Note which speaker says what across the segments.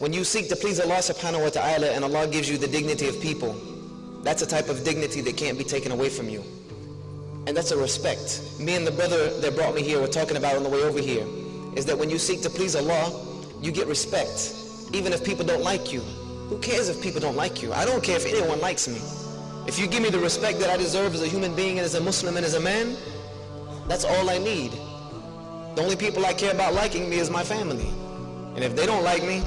Speaker 1: when you seek to please Allah subhanahu wa ta'ala and Allah gives you the dignity of people, that's a type of dignity that can't be taken away from you. And that's a respect. Me and the brother that brought me here were talking about on the way over here, is that when you seek to please Allah, you get respect, even if people don't like you. Who cares if people don't like you? I don't care if anyone likes me. If you give me the respect that I deserve as a human being and as a Muslim and as a man, that's all I need. The only people I care about liking me is my family. And if they don't like me,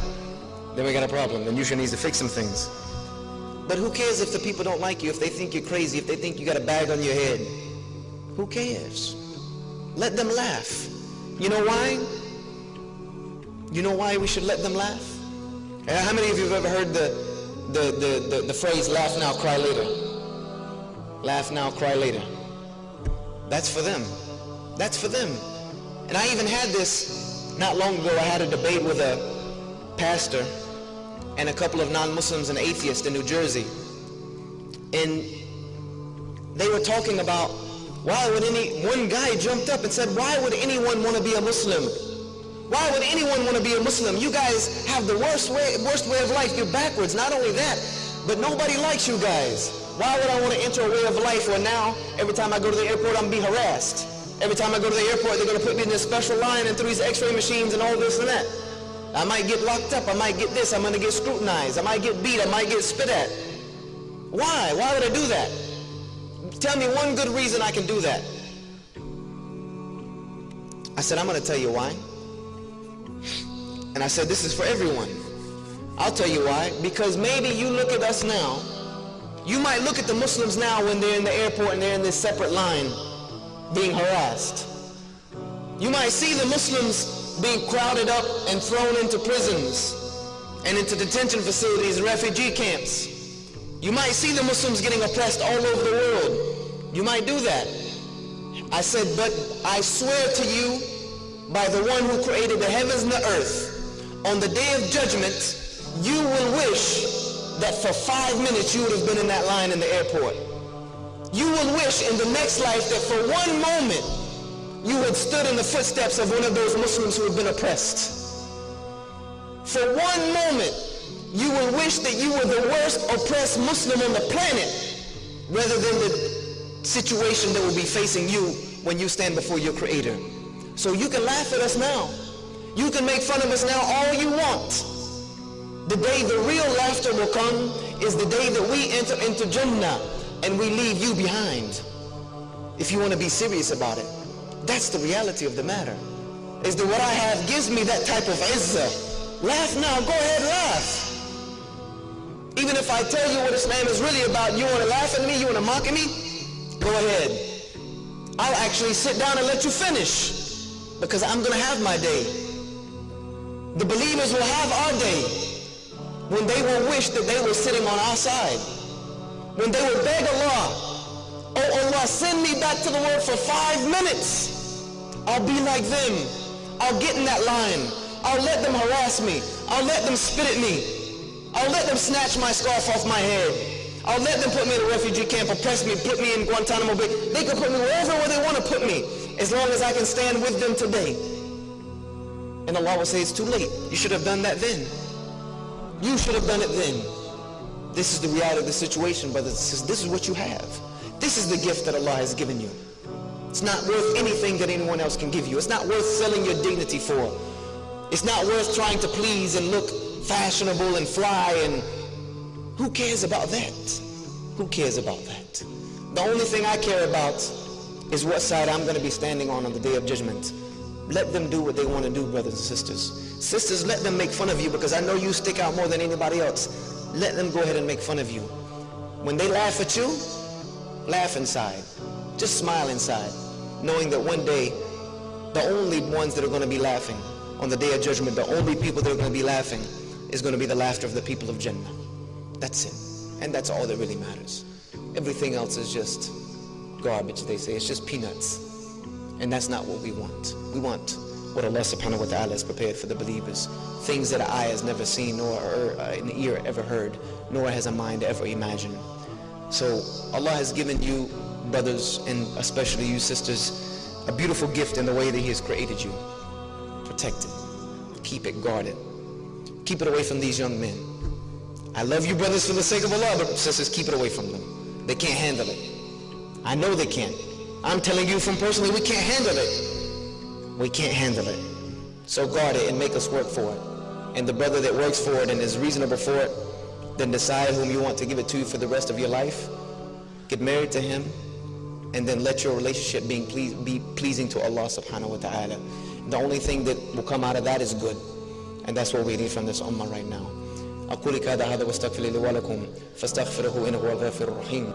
Speaker 1: then we got a problem. Then Yusha needs to fix some things. But who cares if the people don't like you, if they think you're crazy, if they think you got a bag on your head? Who cares? Let them laugh. You know why? You know why we should let them laugh? How many of you have ever heard the phrase, laugh now, cry later? Laugh now, cry later. That's for them. That's for them. And I even had this not long ago. I had a debate with a pastor and a couple of non-Muslims and atheists in New Jersey. And they were talking about one guy jumped up and said, why would anyone want to be a Muslim? Why would anyone want to be a Muslim? You guys have the worst way of life. You're backwards. Not only that, but nobody likes you guys. Why would I want to enter a way of life where now, every time I go to the airport, I'm being harassed? Every time I go to the airport, they're going to put me in this special line and through these x-ray machines and all this and that. I might get locked up. I might get this. I'm going to get scrutinized. I might get beat. I might get spit at. Why? Why would I do that? Tell me one good reason I can do that. I said, I'm going to tell you why. And I said, this is for everyone. I'll tell you why. Because maybe you look at us now. You might look at the Muslims now when they're in the airport and they're in this separate line being harassed. You might see the Muslims being crowded up and thrown into prisons and into detention facilities and refugee camps. You might see the Muslims getting oppressed all over the world. You might do that. I said, but I swear to you by the one who created the heavens and the earth, on the day of judgment, you will wish that for 5 minutes you would have been in that line in the airport. You will wish in the next life that for 1 moment you had stood in the footsteps of one of those Muslims who had been oppressed. For 1 moment you will wish that you were the worst oppressed Muslim on the planet rather than the situation that will be facing you when you stand before your Creator. So you can laugh at us now. You can make fun of us now all you want. The day the real laughter will come is the day that we enter into Jannah and we leave you behind. If you want to be serious about it, that's the reality of the matter. Is that what I have gives me that type of izzah. Laugh now, go ahead, laugh. Even if I tell you what Islam is really about, you want to laugh at me, you want to mock at me, go ahead. I'll actually sit down and let you finish, because I'm going to have my day. The believers will have our day, when they will wish that they were sitting on our side, when they will beg Allah, oh Allah, send me back to the world for 5 minutes. I'll be like them. I'll get in that line. I'll let them harass me. I'll let them spit at me. I'll let them snatch my scarf off my head. I'll let them put me in a refugee camp, oppress me, put me in Guantanamo Bay. They can put me wherever they want to put me, as long as I can stand with them today. And Allah will say, it's too late. You should have done that then. You should have done it then. This is the reality of the situation, brothers and sisters. This is what you have. This is the gift that Allah has given you. It's not worth anything that anyone else can give you. It's not worth selling your dignity for. It's not worth trying to please and look fashionable and fly, and who cares about that? Who cares about that? The only thing I care about is what side I'm going to be standing on the day of judgment. Let them do what they want to do, brothers and sisters. Sisters, let them make fun of you, because I know you stick out more than anybody else. Let them go ahead and make fun of you. When they laugh at you, laugh inside. Just smile inside, knowing that one day, the only ones that are going to be laughing on the day of judgment, the only people that are going to be laughing is going to be the laughter of the people of Jannah. That's it. And that's all that really matters. Everything else is just garbage, they say. It's just peanuts. And that's not what we want. We want what Allah subhanahu wa ta'ala has prepared for the believers. Things that an eye has never seen, nor an ear ever heard, nor has a mind ever imagined. So Allah has given you, brothers, and especially you sisters, a beautiful gift in the way that He has created you. Protect it. Keep it guarded. Keep it away from these young men. I love you brothers for the sake of Allah, but sisters, keep it away from them. They can't handle it. I know they can't. I'm telling you from personally, we can't handle it. We can't handle it. So guard it and make us work for it. And the brother that works for it and is reasonable for it, then decide whom you want to give it to for the rest of your life. Get married to him, and then let your relationship be pleasing to Allah subhanahu wa ta'ala. The only thing that will come out of that is good. And that's what we need from this ummah right now. أقول هذا واستغفر لي ولكم فاستغفروه إنه هو الغفور الرحيم.